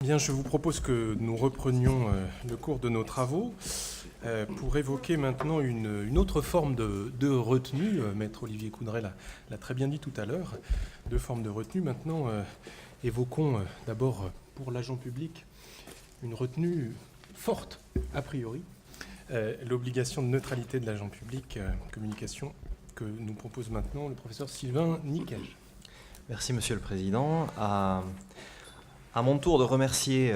Bien, je vous propose que nous reprenions le cours de nos travaux pour évoquer maintenant une autre forme de retenue. Maître Olivier Coudray l'a très bien dit tout à l'heure. Deux formes de retenue. Maintenant, évoquons d'abord pour l'agent public une retenue forte, a priori, l'obligation de neutralité de l'agent public communication que nous propose maintenant le professeur Sylvain Nickel. Merci Monsieur le Président. À mon tour de remercier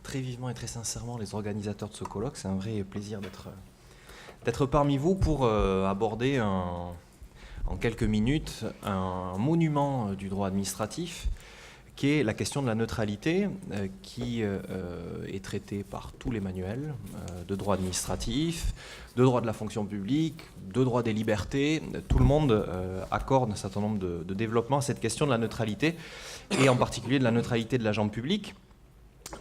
très vivement et très sincèrement les organisateurs de ce colloque. C'est un vrai plaisir d'être parmi vous pour aborder en quelques minutes un monument du droit administratif qui est la question de la neutralité qui est traitée par tous les manuels de droit administratif, de droit de la fonction publique, de droit des libertés. Tout le monde accorde un certain nombre de développements à cette question de la neutralité et en particulier de la neutralité de l'agent public,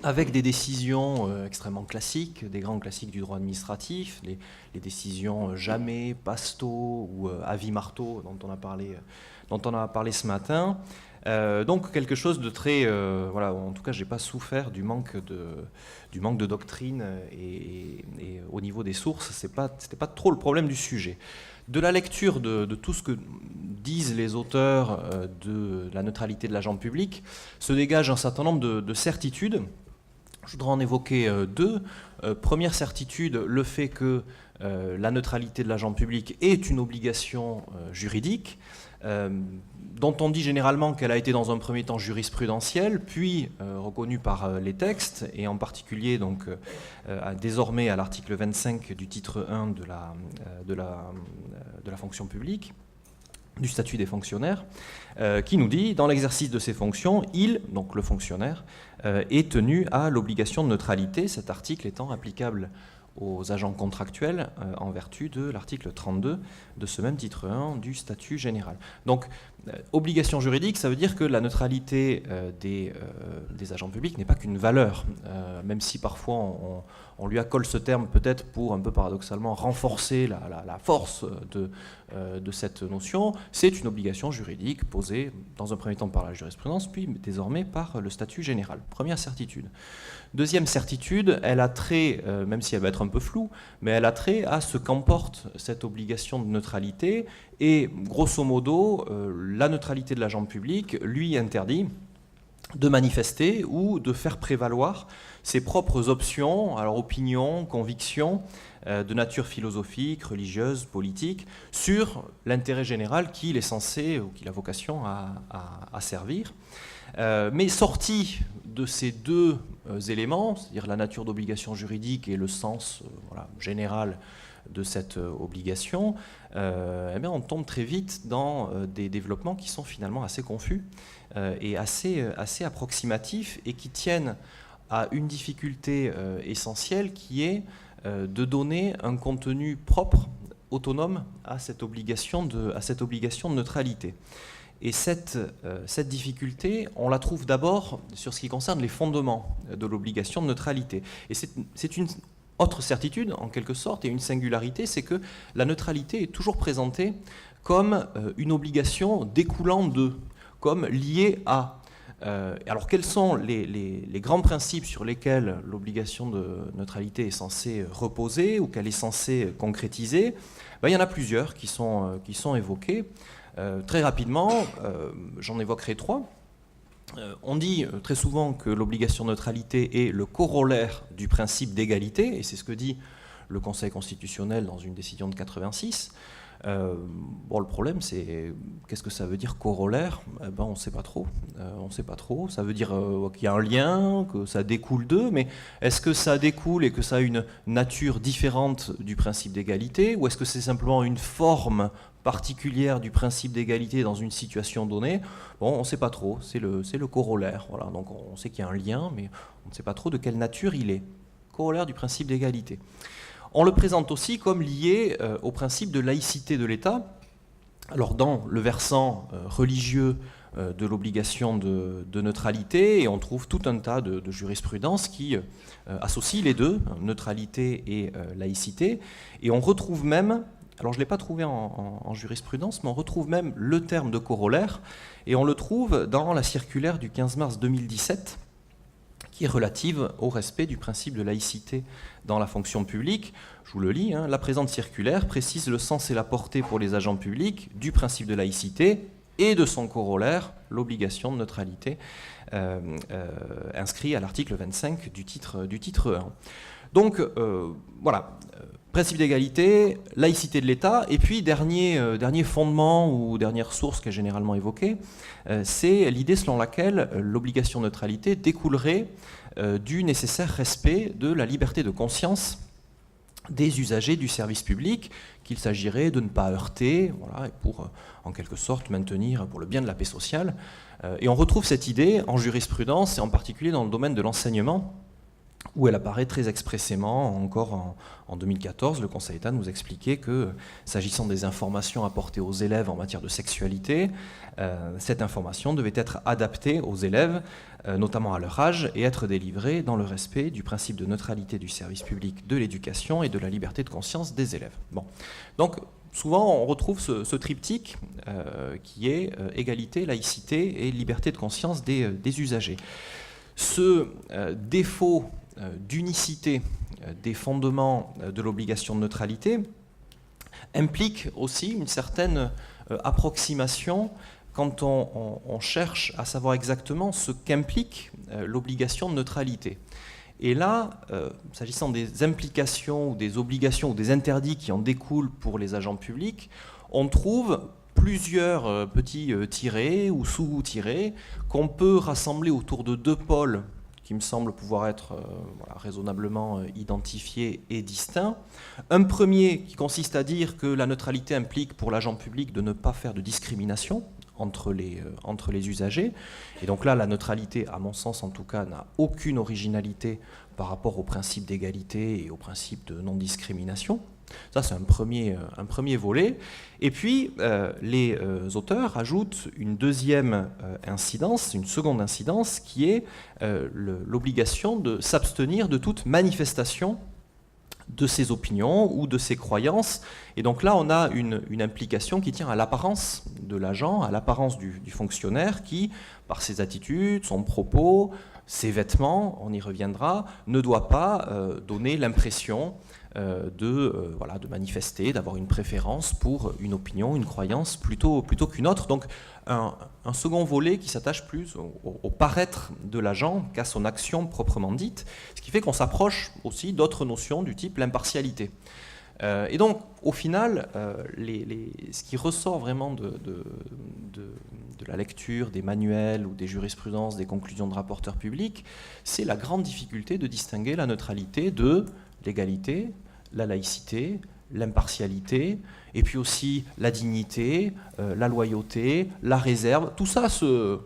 avec des décisions extrêmement classiques, des grands classiques du droit administratif, les décisions Jamais, Pasto ou Avis Marteau dont on a parlé ce matin. Donc quelque chose de très... voilà, en tout cas, je n'ai pas souffert du manque de doctrine et au niveau des sources, c'était pas trop le problème du sujet. De la lecture de tout ce que disent les auteurs de la neutralité de l'agent public, se dégage un certain nombre de certitudes. Je voudrais en évoquer deux. Première certitude, le fait que la neutralité de l'agent public est une obligation juridique, dont on dit généralement qu'elle a été dans un premier temps jurisprudentielle, puis reconnue par les textes, et en particulier donc, désormais à l'article 25 du titre 1 de la fonction publique, du statut des fonctionnaires, qui nous dit, dans l'exercice de ses fonctions, il, donc le fonctionnaire, est tenu à l'obligation de neutralité, cet article étant applicable aux agents contractuels en vertu de l'article 32 de ce même titre 1 du statut général. Donc, obligation juridique, ça veut dire que la neutralité des agents publics n'est pas qu'une valeur, même si parfois on lui accole ce terme peut-être pour, un peu paradoxalement, renforcer la force de cette notion. C'est une obligation juridique posée dans un premier temps par la jurisprudence, puis désormais par le statut général. Première certitude. Deuxième certitude, elle a trait, même si elle va être un peu floue, mais elle a trait à ce qu'emporte cette obligation de neutralité, et grosso modo, la neutralité de l'agent public lui interdit de manifester ou de faire prévaloir ses propres options, alors opinions, convictions de nature philosophique, religieuse, politique, sur l'intérêt général qu'il est censé ou qu'il a vocation à servir. Mais sorti de ces deux éléments, c'est-à-dire la nature d'obligation juridique et le sens général de cette obligation, eh bien on tombe très vite dans des développements qui sont finalement assez confus et assez approximatifs et qui tiennent à une difficulté essentielle qui est de donner un contenu propre, autonome à cette obligation de neutralité. Et cette difficulté, on la trouve d'abord sur ce qui concerne les fondements de l'obligation de neutralité. Et c'est une autre certitude, en quelque sorte, et une singularité, c'est que la neutralité est toujours présentée comme une obligation découlant de, comme liée à. Alors quels sont les grands principes sur lesquels l'obligation de neutralité est censée reposer ou qu'elle est censée concrétiser? Il y en a plusieurs qui sont évoqués. Très rapidement, j'en évoquerai trois. On dit très souvent que l'obligation de neutralité est le corollaire du principe d'égalité, et c'est ce que dit le Conseil constitutionnel dans une décision de 86. Le problème, c'est qu'est-ce que ça veut dire corollaire? On ne sait pas trop. On sait pas trop. Ça veut dire qu'il y a un lien, que ça découle d'eux, mais est-ce que ça découle et que ça a une nature différente du principe d'égalité, ou est-ce que c'est simplement une forme particulière du principe d'égalité dans une situation donnée? On ne sait pas trop. C'est le corollaire. Voilà. Donc on sait qu'il y a un lien, mais on ne sait pas trop de quelle nature il est. Corollaire du principe d'égalité. On le présente aussi comme lié au principe de laïcité de l'État. Alors dans le versant religieux de l'obligation de neutralité, et on trouve tout un tas de jurisprudence qui associe les deux, neutralité et laïcité, et on retrouve même, alors je ne l'ai pas trouvé en jurisprudence, mais on retrouve même le terme de corollaire, et on le trouve dans la circulaire du 15 mars 2017, qui est relative au respect du principe de laïcité dans la fonction publique. Je vous le lis, hein, la présente circulaire précise le sens et la portée pour les agents publics du principe de laïcité et de son corollaire, l'obligation de neutralité, inscrit à l'article 25 du titre 1. Donc voilà, principe d'égalité, laïcité de l'État, et puis dernier fondement ou dernière source qui est généralement évoquée, c'est l'idée selon laquelle l'obligation de neutralité découlerait du nécessaire respect de la liberté de conscience des usagers du service public, qu'il s'agirait de ne pas heurter, voilà, pour en quelque sorte maintenir pour le bien de la paix sociale. Et on retrouve cette idée en jurisprudence, et en particulier dans le domaine de l'enseignement, où elle apparaît très expressément. Encore en 2014, le Conseil d'État nous expliquait que, s'agissant des informations apportées aux élèves en matière de sexualité, cette information devait être adaptée aux élèves, notamment à leur âge, et être délivrée dans le respect du principe de neutralité du service public de l'éducation et de la liberté de conscience des élèves. Bon. Donc, souvent, on retrouve ce triptyque qui est égalité, laïcité et liberté de conscience des usagers. Ce défaut d'unicité des fondements de l'obligation de neutralité implique aussi une certaine approximation quand on cherche à savoir exactement ce qu'implique l'obligation de neutralité. Et là, s'agissant des implications ou des obligations ou des interdits qui en découlent pour les agents publics, on trouve plusieurs petits tirés ou sous-tirés qu'on peut rassembler autour de deux pôles qui me semblent pouvoir être raisonnablement identifiés et distincts. Un premier qui consiste à dire que la neutralité implique pour l'agent public de ne pas faire de discrimination entre les usagers. Et donc là, la neutralité, à mon sens en tout cas, n'a aucune originalité par rapport au principe d'égalité et au principe de non-discrimination. Ça, c'est un premier volet. Et puis, les auteurs ajoutent une deuxième incidence, une seconde incidence, qui est l'obligation de s'abstenir de toute manifestation de ses opinions ou de ses croyances. Et donc là, on a une implication qui tient à l'apparence de l'agent, à l'apparence du fonctionnaire qui, par ses attitudes, son propos, ses vêtements, on y reviendra, ne doit pas donner l'impression de manifester, d'avoir une préférence pour une opinion, une croyance plutôt qu'une autre. Donc un second volet qui s'attache plus au paraître de l'agent qu'à son action proprement dite, ce qui fait qu'on s'approche aussi d'autres notions du type l'impartialité. Et donc, au final, ce qui ressort vraiment de la lecture des manuels ou des jurisprudences, des conclusions de rapporteurs publics, c'est la grande difficulté de distinguer la neutralité de l'égalité, la laïcité, l'impartialité, et puis aussi la dignité, la loyauté, la réserve. Tout ça se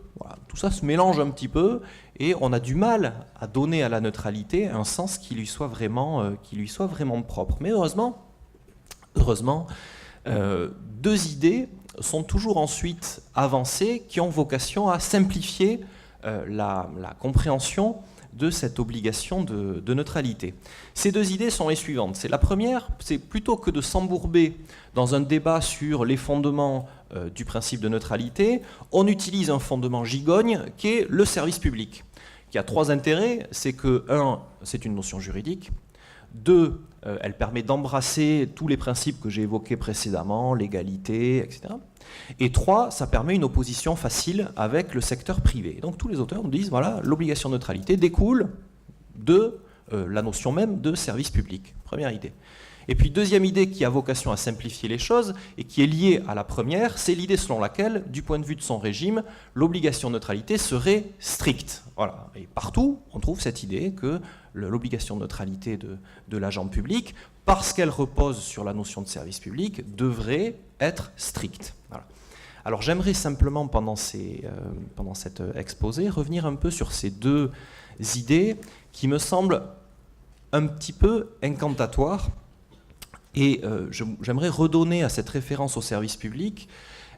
mélange un petit peu, et on a du mal à donner à la neutralité un sens qui lui soit vraiment propre. Mais heureusement, deux idées sont toujours ensuite avancées qui ont vocation à simplifier la compréhension de cette obligation de neutralité. Ces deux idées sont les suivantes. La première, c'est plutôt que de s'embourber dans un débat sur les fondements du principe de neutralité, on utilise un fondement gigogne qui est le service public, qui a trois intérêts. C'est que, un, c'est une notion juridique. Deux, elle permet d'embrasser tous les principes que j'ai évoqués précédemment, l'égalité, etc. Et trois, ça permet une opposition facile avec le secteur privé. Et donc tous les auteurs nous disent, voilà, l'obligation de neutralité découle de la notion même de service public. Première idée. Et puis deuxième idée qui a vocation à simplifier les choses et qui est liée à la première, c'est l'idée selon laquelle, du point de vue de son régime, l'obligation de neutralité serait stricte. Voilà. Et partout, on trouve cette idée que l'obligation de neutralité de l'agent public, parce qu'elle repose sur la notion de service public, devrait être stricte. Voilà. Alors j'aimerais simplement, pendant cet exposé, revenir un peu sur ces deux idées qui me semblent un petit peu incantatoires. Et j'aimerais redonner à cette référence au service public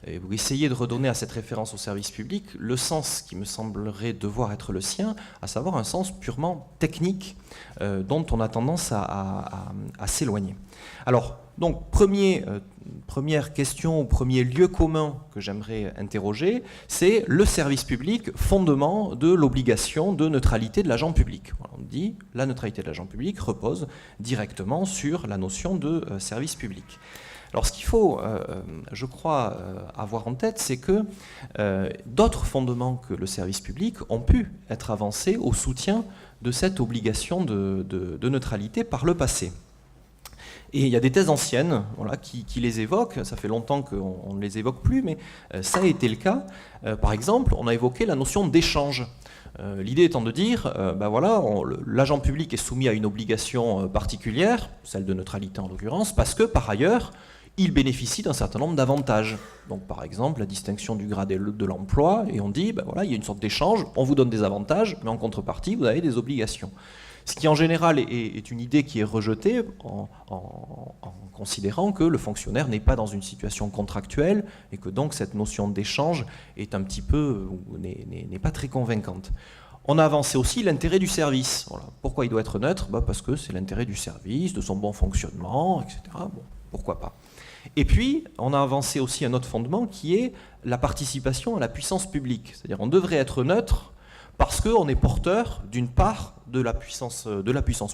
vous essayez de redonner à cette référence au service public le sens qui me semblerait devoir être le sien, à savoir un sens purement technique dont on a tendance à s'éloigner. Alors, donc, première question, premier lieu commun que j'aimerais interroger, c'est le service public, fondement de l'obligation de neutralité de l'agent public. Voilà, on dit la neutralité de l'agent public repose directement sur la notion de service public. Alors ce qu'il faut, je crois, avoir en tête, c'est que d'autres fondements que le service public ont pu être avancés au soutien de cette obligation de neutralité par le passé. Et il y a des thèses anciennes voilà, qui les évoquent, ça fait longtemps qu'on ne les évoque plus, mais ça a été le cas. Par exemple, on a évoqué la notion d'échange. L'idée étant de dire, voilà, l'agent public est soumis à une obligation particulière, celle de neutralité en l'occurrence, parce que par ailleurs, il bénéficie d'un certain nombre d'avantages. Donc par exemple, la distinction du grade de l'emploi, et on dit, voilà, il y a une sorte d'échange, on vous donne des avantages, mais en contrepartie, vous avez des obligations. Ce qui en général est une idée qui est rejetée en considérant que le fonctionnaire n'est pas dans une situation contractuelle et que donc cette notion d'échange est un petit peu, n'est pas très convaincante. On a avancé aussi l'intérêt du service. Voilà. Pourquoi il doit être neutre ? Parce que c'est l'intérêt du service, de son bon fonctionnement, etc. Bon, pourquoi pas. Et puis, on a avancé aussi un autre fondement qui est la participation à la puissance publique. C'est-à-dire on devrait être neutre parce qu'on est porteur d'une part de la puissance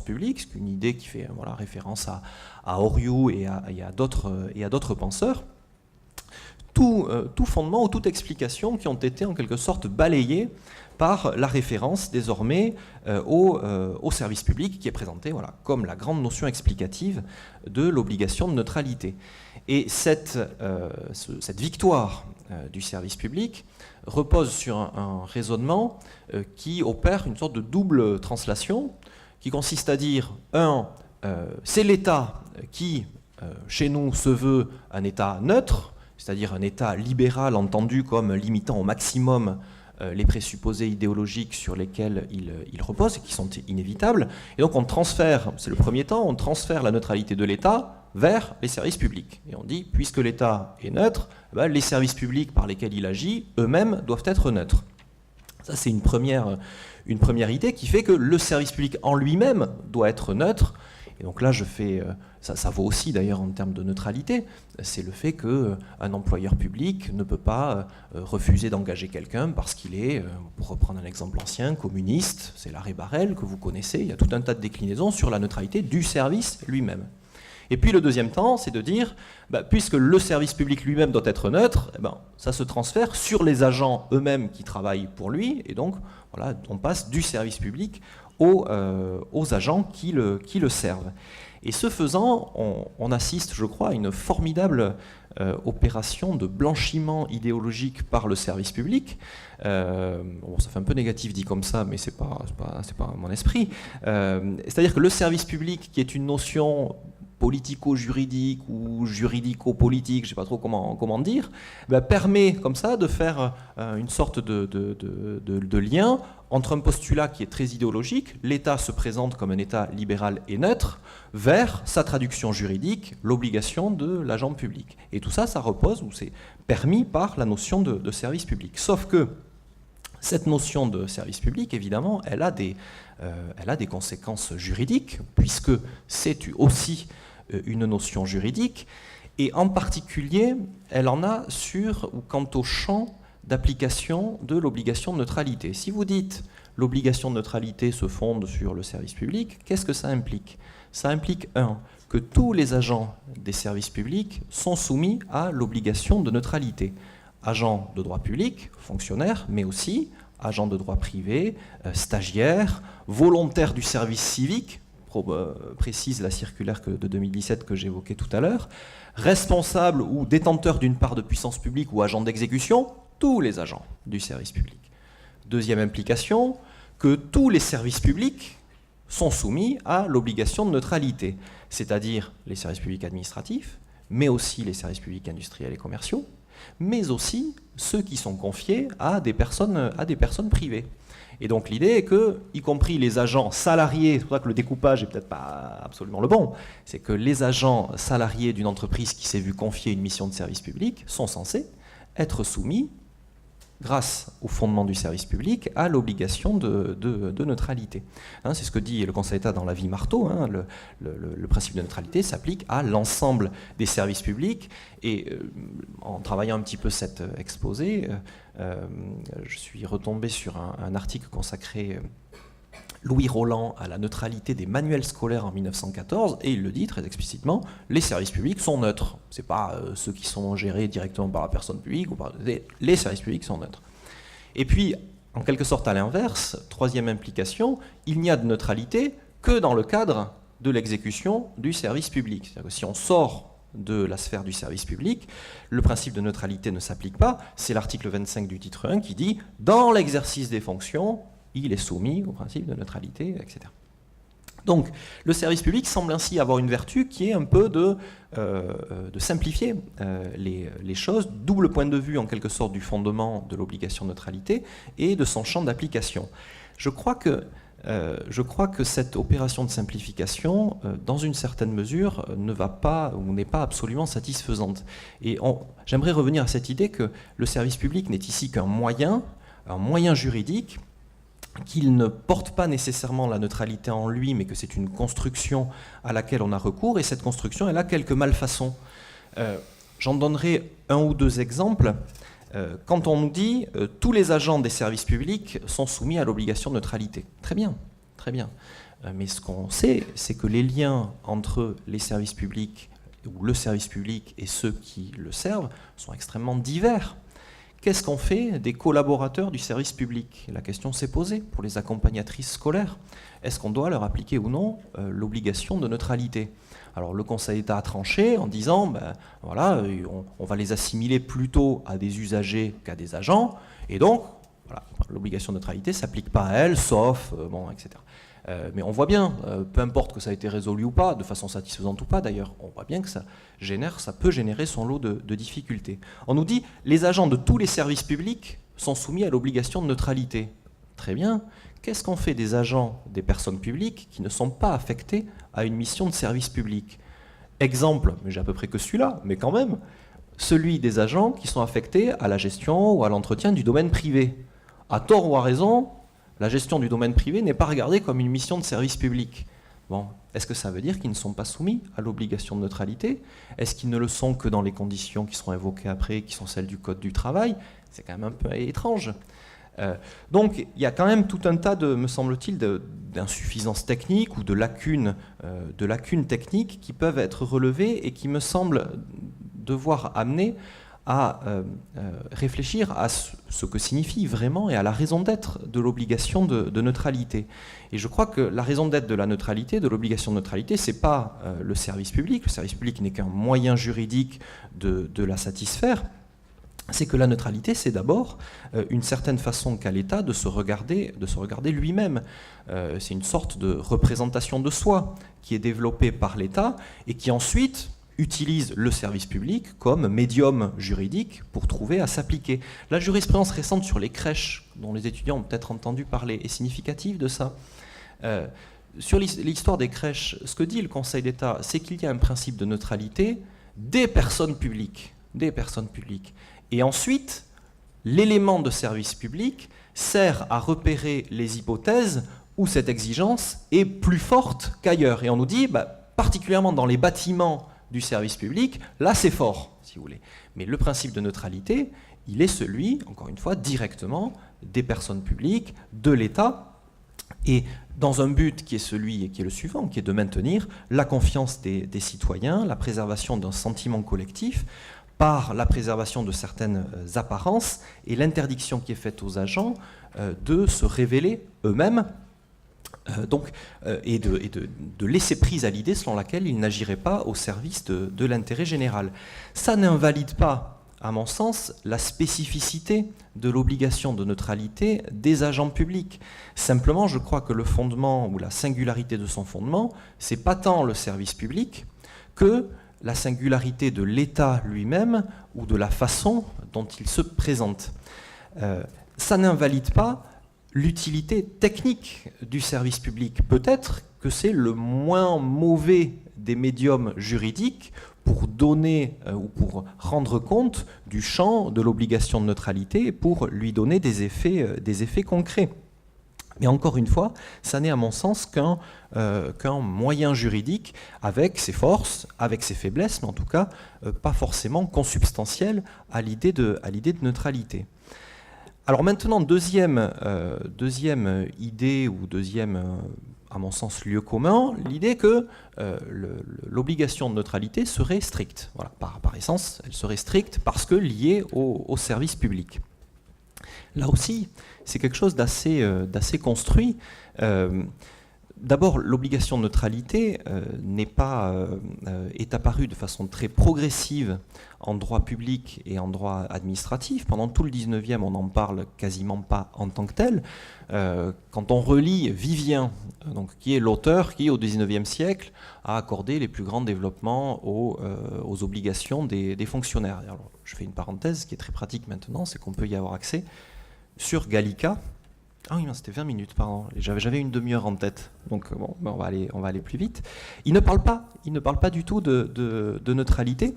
publique, c'est une idée qui fait voilà, référence à Oriou et à d'autres penseurs. Tout fondement ou toute explication qui ont été en quelque sorte balayées par la référence désormais au service public qui est présenté voilà, comme la grande notion explicative de l'obligation de neutralité. Et cette victoire du service public repose sur un raisonnement qui opère une sorte de double translation qui consiste à dire, c'est l'État qui, chez nous, se veut un État neutre, c'est-à-dire un État libéral entendu comme limitant au maximum les présupposés idéologiques sur lesquels il repose et qui sont inévitables. Et donc on transfère, c'est le premier temps, on transfère la neutralité de l'État vers les services publics. Et on dit, puisque l'État est neutre, les services publics par lesquels il agit, eux-mêmes, doivent être neutres. Ça, c'est une première idée qui fait que le service public en lui-même doit être neutre. Et donc là, ça vaut aussi d'ailleurs en termes de neutralité, c'est le fait qu'un employeur public ne peut pas refuser d'engager quelqu'un parce qu'il est, pour reprendre un exemple ancien, communiste, c'est l'arrêt Barrel que vous connaissez, il y a tout un tas de déclinaisons sur la neutralité du service lui-même. Et puis le deuxième temps, c'est de dire, puisque le service public lui-même doit être neutre, ça se transfère sur les agents eux-mêmes qui travaillent pour lui, et donc voilà, on passe du service public aux agents qui le servent. Et ce faisant, on assiste, je crois, à une formidable opération de blanchiment idéologique par le service public. Ça fait un peu négatif dit comme ça, mais c'est pas mon esprit. C'est-à-dire que le service public, qui est une notion politico-juridique ou juridico-politique, je ne sais pas trop comment dire, permet comme ça de faire une sorte de lien entre un postulat qui est très idéologique, l'État se présente comme un État libéral et neutre, vers sa traduction juridique, l'obligation de l'agent public. Et tout ça, ça repose, ou c'est permis par la notion de service public. Sauf que cette notion de service public, évidemment, elle a des conséquences juridiques, puisque c'est aussi une notion juridique, et en particulier, elle en a sur ou quant au champ d'application de l'obligation de neutralité. Si vous dites l'obligation de neutralité se fonde sur le service public, qu'est-ce que ça implique ? Ça implique, que tous les agents des services publics sont soumis à l'obligation de neutralité. Agents de droit public, fonctionnaires, mais aussi agents de droit privé, stagiaires, volontaires du service civique, précise la circulaire de 2017 que j'évoquais tout à l'heure, responsables ou détenteurs d'une part de puissance publique ou agents d'exécution, tous les agents du service public. Deuxième implication, que tous les services publics sont soumis à l'obligation de neutralité, c'est-à-dire les services publics administratifs, mais aussi les services publics industriels et commerciaux, mais aussi ceux qui sont confiés à des personnes privées. Et donc l'idée est que, y compris les agents salariés, c'est pour ça que le découpage n'est peut-être pas absolument le bon, c'est que les agents salariés d'une entreprise qui s'est vue confier une mission de service public sont censés être soumis, grâce au fondement du service public, à l'obligation de neutralité. Hein, c'est ce que dit le Conseil d'État dans l'avis Marteau. Hein, le principe de neutralité s'applique à l'ensemble des services publics. Et en travaillant un petit peu cet exposé, je suis retombé sur un article consacré Louis Roland à la neutralité des manuels scolaires en 1914, et il le dit très explicitement, les services publics sont neutres. Ce n'est pas ceux qui sont gérés directement par la personne publique, les services publics sont neutres. Et puis, en quelque sorte à l'inverse, troisième implication, il n'y a de neutralité que dans le cadre de l'exécution du service public. C'est-à-dire que si on sort de la sphère du service public, le principe de neutralité ne s'applique pas. C'est l'article 25 du titre 1 qui dit « Dans l'exercice des fonctions, il est soumis au principe de neutralité, etc. » Donc, le service public semble ainsi avoir une vertu qui est un peu de simplifier les choses, double point de vue en quelque sorte du fondement de l'obligation de neutralité et de son champ d'application. Je crois que cette opération de simplification, dans une certaine mesure, ne va pas ou n'est pas absolument satisfaisante. Et j'aimerais revenir à cette idée que le service public n'est ici qu'un moyen juridique, qu'il ne porte pas nécessairement la neutralité en lui, mais que c'est une construction à laquelle on a recours, et cette construction, elle a quelques malfaçons. J'en donnerai un ou deux exemples. Quand on nous dit tous les agents des services publics sont soumis à l'obligation de neutralité. Très bien, très bien. Mais ce qu'on sait, c'est que les liens entre les services publics, ou le service public, et ceux qui le servent, sont extrêmement divers. Qu'est-ce qu'on fait des collaborateurs du service public? La question s'est posée pour les accompagnatrices scolaires. Est-ce qu'on doit leur appliquer ou non l'obligation de neutralité? Alors le Conseil d'État a tranché en disant, voilà, on va les assimiler plutôt à des usagers qu'à des agents, et donc voilà, l'obligation de neutralité ne s'applique pas à elles, sauf, etc. Mais on voit bien, peu importe que ça a été résolu ou pas, de façon satisfaisante ou pas d'ailleurs, on voit bien que ça peut générer son lot de difficultés. On nous dit, les agents de tous les services publics sont soumis à l'obligation de neutralité. Très bien. Qu'est-ce qu'on fait des agents des personnes publiques qui ne sont pas affectés à une mission de service public? Exemple, mais j'ai à peu près que celui-là, mais quand même, celui des agents qui sont affectés à la gestion ou à l'entretien du domaine privé. À tort ou à raison, la gestion du domaine privé n'est pas regardée comme une mission de service public. Bon, est-ce que ça veut dire qu'ils ne sont pas soumis à l'obligation de neutralité? Est-ce qu'ils ne le sont que dans les conditions qui seront évoquées après, qui sont celles du Code du travail? C'est quand même un peu étrange. Donc il y a quand même tout un tas de, me semble-t-il, d'insuffisances techniques ou de lacunes techniques qui peuvent être relevées et qui me semblent devoir amener à réfléchir à ce que signifie vraiment et à la raison d'être de l'obligation de neutralité. Et je crois que la raison d'être de la neutralité, de l'obligation de neutralité, c'est pas le service public. Le service public n'est qu'un moyen juridique de la satisfaire. C'est que la neutralité, c'est d'abord une certaine façon qu'a l'État de se regarder lui-même. C'est une sorte de représentation de soi qui est développée par l'État et qui ensuite utilise le service public comme médium juridique pour trouver à s'appliquer. La jurisprudence récente sur les crèches, dont les étudiants ont peut-être entendu parler, est significative de ça. Sur l'histoire des crèches, ce que dit le Conseil d'État, c'est qu'il y a un principe de neutralité des personnes publiques. Et ensuite, l'élément de service public sert à repérer les hypothèses où cette exigence est plus forte qu'ailleurs. Et on nous dit, particulièrement dans les bâtiments du service public, là c'est fort, si vous voulez. Mais le principe de neutralité, il est celui, encore une fois, directement des personnes publiques, de l'État, et dans un but qui est celui et qui est le suivant, qui est de maintenir la confiance des citoyens, la préservation d'un sentiment collectif, par la préservation de certaines apparences et l'interdiction qui est faite aux agents de se révéler eux-mêmes, et de laisser prise à l'idée selon laquelle ils n'agiraient pas au service de l'intérêt général. Ça n'invalide pas, à mon sens, la spécificité de l'obligation de neutralité des agents publics. Simplement, je crois que le fondement ou la singularité de son fondement, c'est pas tant le service public que la singularité de l'État lui-même ou de la façon dont il se présente. Ça n'invalide pas l'utilité technique du service public. Peut-être que c'est le moins mauvais des médiums juridiques pour donner ou pour rendre compte du champ de l'obligation de neutralité et pour lui donner des effets concrets. Mais encore une fois, ça n'est à mon sens qu'un moyen juridique avec ses forces, avec ses faiblesses, mais en tout cas pas forcément consubstantiel à l'idée de neutralité. Alors maintenant, deuxième idée ou deuxième, à mon sens, lieu commun, l'idée que l'obligation de neutralité serait stricte. Voilà, par essence, elle serait stricte parce que liée au service public. Là aussi, c'est quelque chose d'assez construit. D'abord, l'obligation de neutralité est apparue de façon très progressive en droit public et en droit administratif. Pendant tout le 19e, on n'en parle quasiment pas en tant que tel. Quand on relit Vivien, donc, qui est l'auteur qui, au 19e siècle, a accordé les plus grands développements aux obligations des fonctionnaires. Alors, je fais une parenthèse, ce qui est très pratique maintenant, c'est qu'on peut y avoir accès sur Gallica. Ah oui, c'était 20 minutes, pardon. J'avais une demi-heure en tête, donc bon, on va aller plus vite. Il ne parle pas du tout de neutralité.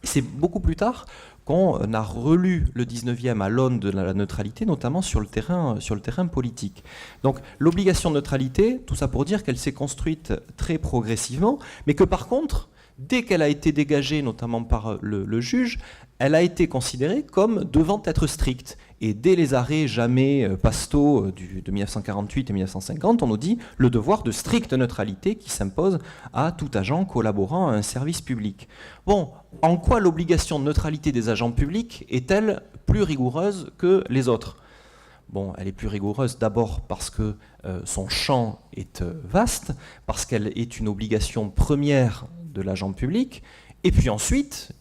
C'est beaucoup plus tard qu'on a relu le 19e à l'aune de la neutralité, notamment sur le terrain politique. Donc l'obligation de neutralité, tout ça pour dire qu'elle s'est construite très progressivement, mais que par contre, dès qu'elle a été dégagée, notamment par le juge, elle a été considérée comme devant être stricte. Et dès les arrêts Jamais, Pasto de 1948 et 1950, on nous dit le devoir de stricte neutralité qui s'impose à tout agent collaborant à un service public. Bon, en quoi l'obligation de neutralité des agents publics est-elle plus rigoureuse que les autres ? Bon, elle est plus rigoureuse d'abord parce que son champ est vaste, parce qu'elle est une obligation première de l'agent public, et puis ensuite,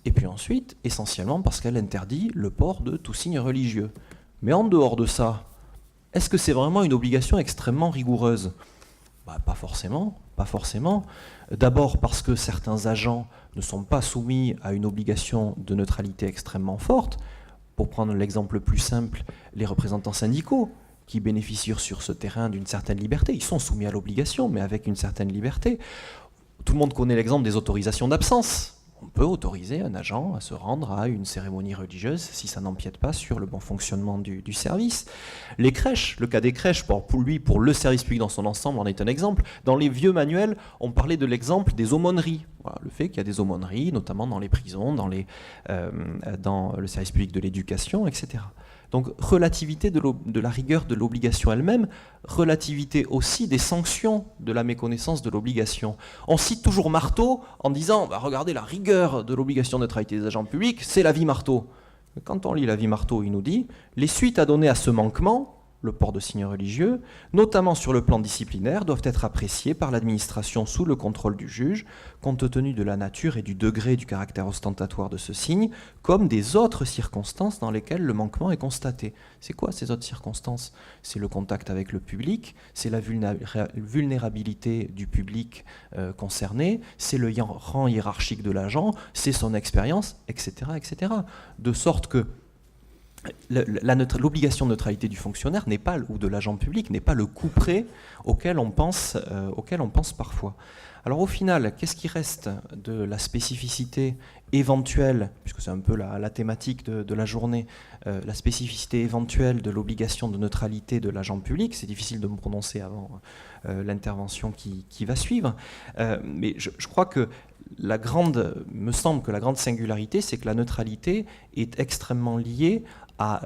essentiellement parce qu'elle interdit le port de tout signe religieux. Mais en dehors de ça, est-ce que c'est vraiment une obligation extrêmement rigoureuse ? Pas forcément. D'abord parce que certains agents ne sont pas soumis à une obligation de neutralité extrêmement forte. Pour prendre l'exemple le plus simple, les représentants syndicaux qui bénéficient sur ce terrain d'une certaine liberté. Ils sont soumis à l'obligation, mais avec une certaine liberté. Tout le monde connaît l'exemple des autorisations d'absence. On peut autoriser un agent à se rendre à une cérémonie religieuse si ça n'empiète pas sur le bon fonctionnement du service. Les crèches, le cas des crèches, pour le service public dans son ensemble, en est un exemple. Dans les vieux manuels, on parlait de l'exemple des aumôneries. Voilà, le fait qu'il y a des aumôneries, notamment dans les prisons, dans le service public de l'éducation, etc. Donc relativité de la rigueur de l'obligation elle-même, relativité aussi des sanctions de la méconnaissance de l'obligation. On cite toujours Marteau en disant regardez la rigueur de l'obligation de neutralité des agents publics, c'est l'avis Marteau. Quand on lit l'avis Marteau, il nous dit les suites à donner à ce manquement, le port de signes religieux, notamment sur le plan disciplinaire, doivent être appréciées par l'administration sous le contrôle du juge, compte tenu de la nature et du degré du caractère ostentatoire de ce signe, comme des autres circonstances dans lesquelles le manquement est constaté. C'est quoi ces autres circonstances ? C'est le contact avec le public, c'est la vulnérabilité du public concerné, c'est le rang hiérarchique de l'agent, c'est son expérience, etc., etc. De sorte que l'obligation de neutralité du fonctionnaire ou de l'agent public n'est pas le couperet auquel on pense parfois. Alors au final, qu'est-ce qui reste de la spécificité éventuelle, puisque c'est un peu la thématique de la journée, la spécificité éventuelle de l'obligation de neutralité de l'agent public? C'est difficile de me prononcer avant l'intervention qui va suivre, mais je crois que me semble que la grande singularité, c'est que la neutralité est extrêmement liée à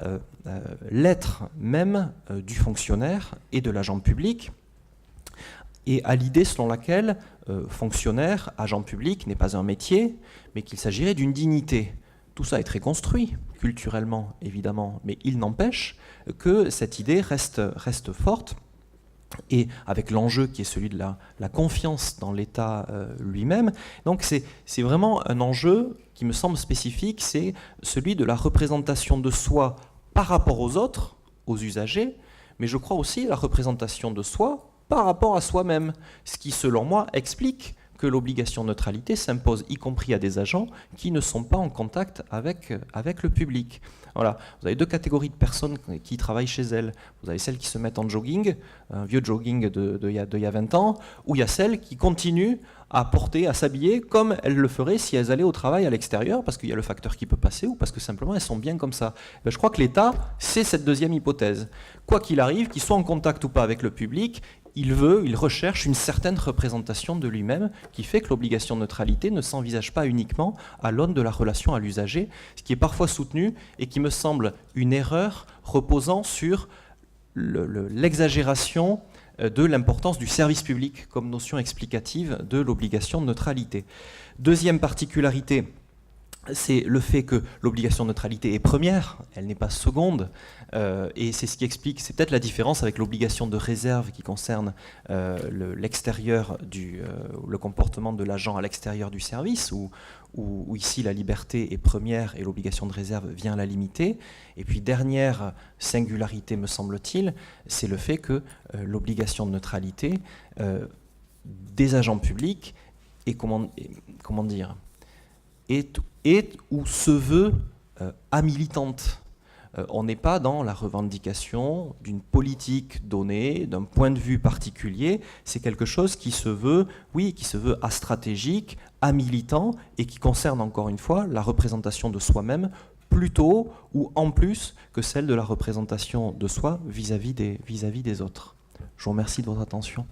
l'être même du fonctionnaire et de l'agent public, et à l'idée selon laquelle fonctionnaire, agent public n'est pas un métier, mais qu'il s'agirait d'une dignité. Tout ça est très construit, culturellement évidemment, mais il n'empêche que cette idée reste forte, et avec l'enjeu qui est celui de la confiance dans l'État lui-même. Donc c'est vraiment un enjeu qui me semble spécifique, c'est celui de la représentation de soi par rapport aux autres, aux usagers, mais je crois aussi la représentation de soi par rapport à soi-même, ce qui selon moi explique que l'obligation de neutralité s'impose y compris à des agents qui ne sont pas en contact avec le public. Voilà. Vous avez deux catégories de personnes qui travaillent chez elles. Vous avez celles qui se mettent en jogging, un vieux jogging d'il y a 20 ans, ou il y a celles qui continuent à porter, à s'habiller comme elles le feraient si elles allaient au travail à l'extérieur, parce qu'il y a le facteur qui peut passer, ou parce que simplement elles sont bien comme ça. Ben, je crois que l'État, c'est cette deuxième hypothèse. Quoi qu'il arrive, qu'il soit en contact ou pas avec le public, il recherche une certaine représentation de lui-même qui fait que l'obligation de neutralité ne s'envisage pas uniquement à l'aune de la relation à l'usager, ce qui est parfois soutenu et qui me semble une erreur reposant sur l'exagération de l'importance du service public comme notion explicative de l'obligation de neutralité. Deuxième particularité, c'est le fait que l'obligation de neutralité est première, elle n'est pas seconde, et c'est ce qui explique, c'est peut-être la différence avec l'obligation de réserve qui concerne l'extérieur le comportement de l'agent à l'extérieur du service, où ici la liberté est première et l'obligation de réserve vient la limiter. Et puis dernière singularité, me semble-t-il, c'est le fait que l'obligation de neutralité des agents publics est, comment dire, est ou se veut amilitante. On n'est pas dans la revendication d'une politique donnée, d'un point de vue particulier. C'est quelque chose qui se veut, astratégique, amilitant, et qui concerne encore une fois la représentation de soi-même plutôt ou en plus que celle de la représentation de soi vis-à-vis des autres. Je vous remercie de votre attention.